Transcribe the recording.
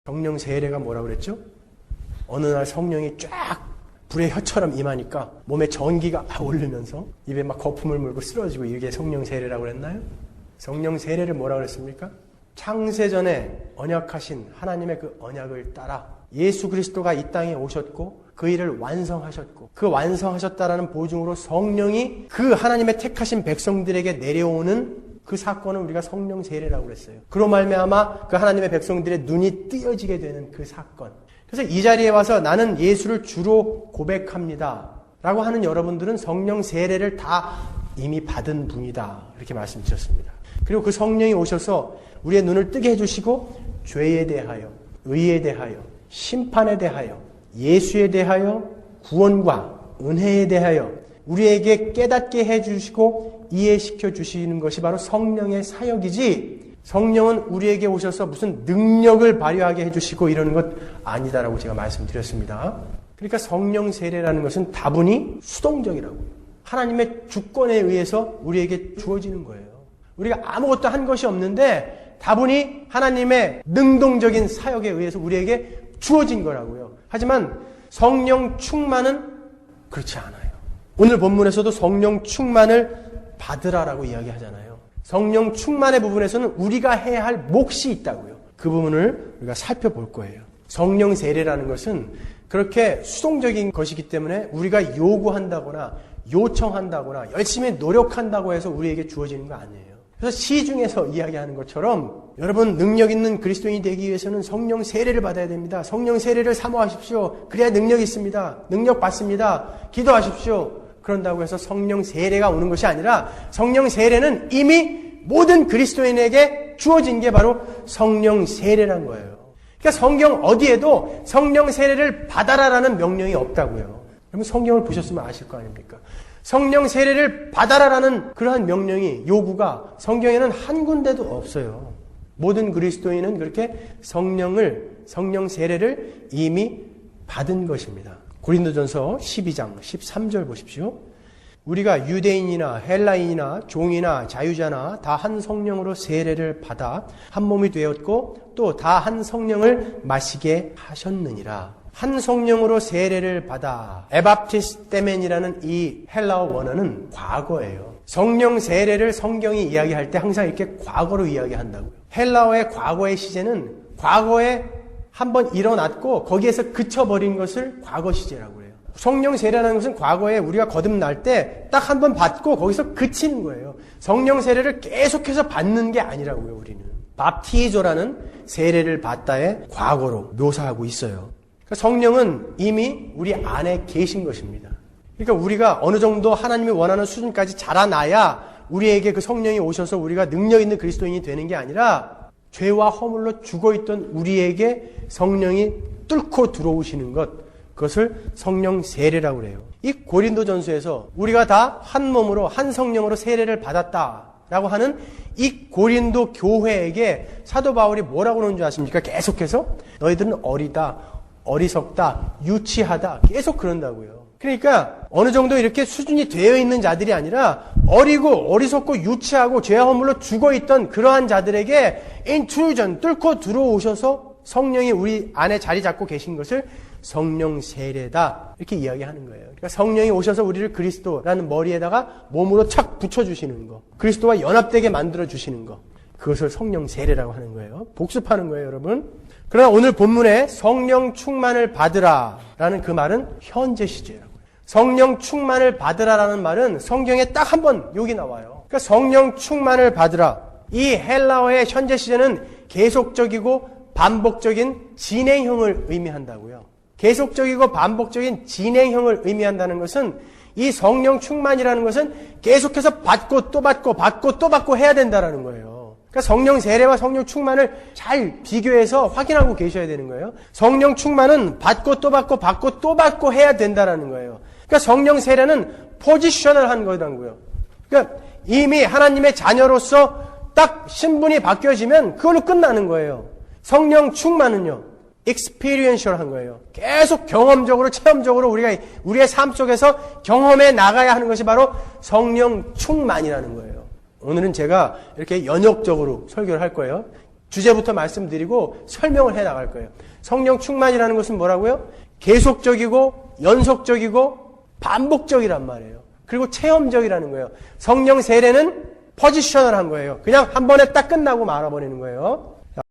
성령 세례가 뭐라고 그랬죠? 어느 날 성령이 쫙 불의 혀처럼 임하니까 몸에 전기가 막 오르면서 입에 막 거품을 물고 쓰러지고, 이게 성령 세례라고 그랬나요? 성령 세례를 뭐라고 그랬습니까? 창세전에 언약하신 하나님의 그 언약을 따라 예수 그리스도가 이 땅에 오셨고 그 일을 완성하셨고, 그 완성하셨다라는 보증으로 성령이 그 하나님의 택하신 백성들에게 내려오는 그 사건은 우리가 성령 세례라고 그랬어요. 그로 말미암아 그 하나님의 백성들의 눈이 뜨여지게 되는 그 사건. 그래서 이 자리에 와서 나는 예수를 주로 고백합니다 라고 하는 여러분들은 성령 세례를 다 이미 받은 분이다, 이렇게 말씀드렸습니다. 그리고 그 성령이 오셔서 우리의 눈을 뜨게 해주시고 죄에 대하여, 의에 대하여, 심판에 대하여, 예수에 대하여, 구원과 은혜에 대하여 우리에게 깨닫게 해주시고 이해시켜 주시는 것이 바로 성령의 사역이지, 성령은 우리에게 오셔서 무슨 능력을 발휘하게 해주시고 이러는 것 아니다라고 제가 말씀드렸습니다. 그러니까 성령 세례라는 것은 다분히 수동적이라고요. 하나님의 주권에 의해서 우리에게 주어지는 거예요. 우리가 아무것도 한 것이 없는데 다분히 하나님의 능동적인 사역에 의해서 우리에게 주어진 거라고요. 하지만 성령 충만은 그렇지 않아요. 오늘 본문에서도 성령 충만을 받으라라고 이야기하잖아요. 성령 충만의 부분에서는 우리가 해야 할 몫이 있다고요. 그 부분을 우리가 살펴볼 거예요. 성령 세례라는 것은 그렇게 수동적인 것이기 때문에 우리가 요구한다거나 요청한다거나 열심히 노력한다고 해서 우리에게 주어지는 거 아니에요. 그래서 시중에서 이야기하는 것처럼 여러분 능력 있는 그리스도인이 되기 위해서는 성령 세례를 받아야 됩니다. 성령 세례를 사모하십시오. 그래야 능력이 있습니다. 능력 받습니다. 기도하십시오. 그런다고 해서 성령 세례가 오는 것이 아니라 성령 세례는 이미 모든 그리스도인에게 주어진 게 바로 성령 세례란 거예요. 그러니까 성경 어디에도 성령 세례를 받아라라는 명령이 없다고요. 여러분 성경을 보셨으면 아실 거 아닙니까? 성령 세례를 받아라라는 그러한 명령이, 요구가 성경에는 한 군데도 없어요. 모든 그리스도인은 그렇게 성령 세례를 이미 받은 것입니다. 고린도전서 12장 13절 보십시오. 우리가 유대인이나 헬라인이나 종이나 자유자나 다 한 성령으로 세례를 받아 한 몸이 되었고 또 다 한 성령을 마시게 하셨느니라. 한 성령으로 세례를 받아, 에바프티스테멘이라는 이 헬라어 원어는 과거예요. 성령 세례를 성경이 이야기할 때 항상 이렇게 과거로 이야기한다고요. 헬라어의 과거의 시제는 과거에 한번 일어났고 거기에서 그쳐버린 것을 과거 시제라고 해요. 성령 세례라는 것은 과거에 우리가 거듭날 때 딱 한 번 받고 거기서 그치는 거예요. 성령 세례를 계속해서 받는 게 아니라고요. 우리는 밥티조라는 세례를 받다의 과거로 묘사하고 있어요. 성령은 이미 우리 안에 계신 것입니다. 그러니까 우리가 어느 정도 하나님이 원하는 수준까지 자라나야 우리에게 그 성령이 오셔서 우리가 능력 있는 그리스도인이 되는 게 아니라 죄와 허물로 죽어있던 우리에게 성령이 뚫고 들어오시는 것, 그것을 성령 세례라고 그래요. 이 고린도전서에서 우리가 다 한 몸으로 한 성령으로 세례를 받았다라고 하는 이 고린도 교회에게 사도 바울이 뭐라고 그러는 줄 아십니까? 계속해서 너희들은 어리다, 어리석다, 유치하다, 계속 그런다고요. 그러니까 어느 정도 이렇게 수준이 되어 있는 자들이 아니라 어리고 어리석고 유치하고 죄와 허물로 죽어있던 그러한 자들에게 인트루전, 뚫고 들어오셔서 성령이 우리 안에 자리 잡고 계신 것을 성령 세례다, 이렇게 이야기하는 거예요. 그러니까 성령이 오셔서 우리를 그리스도라는 머리에다가 몸으로 착 붙여주시는 거, 그리스도와 연합되게 만들어주시는 거, 그것을 성령 세례라고 하는 거예요. 복습하는 거예요, 여러분. 그러나 오늘 본문에 성령 충만을 받으라라는 그 말은 현재 시제라고요. 성령 충만을 받으라라는 말은 성경에 딱 한 번 여기 나와요. 그러니까 성령 충만을 받으라. 이 헬라어의 현재 시제는 계속적이고 반복적인 진행형을 의미한다고요. 계속적이고 반복적인 진행형을 의미한다는 것은 이 성령 충만이라는 것은 계속해서 받고 또 받고 받고 또 받고 해야 된다는 거예요. 그러니까 성령 세례와 성령 충만을 잘 비교해서 확인하고 계셔야 되는 거예요. 성령 충만은 받고 또 받고 받고 또 받고 해야 된다는 거예요. 그러니까 성령 세례는 포지셔널한 거라고요. 그러니까 이미 하나님의 자녀로서 딱 신분이 바뀌어지면 그걸로 끝나는 거예요. 성령 충만은요, experiential한 거예요. 계속 경험적으로, 체험적으로 우리가 우리의 삶 속에서 경험해 나가야 하는 것이 바로 성령 충만이라는 거예요. 오늘은 제가 이렇게 연역적으로 설교를 할 거예요. 주제부터 말씀드리고 설명을 해 나갈 거예요. 성령 충만이라는 것은 뭐라고요? 계속적이고 연속적이고 반복적이란 말이에요. 그리고 체험적이라는 거예요. 성령 세례는 포지셔널한 거예요. 그냥 한 번에 딱 끝나고 말아버리는 거예요.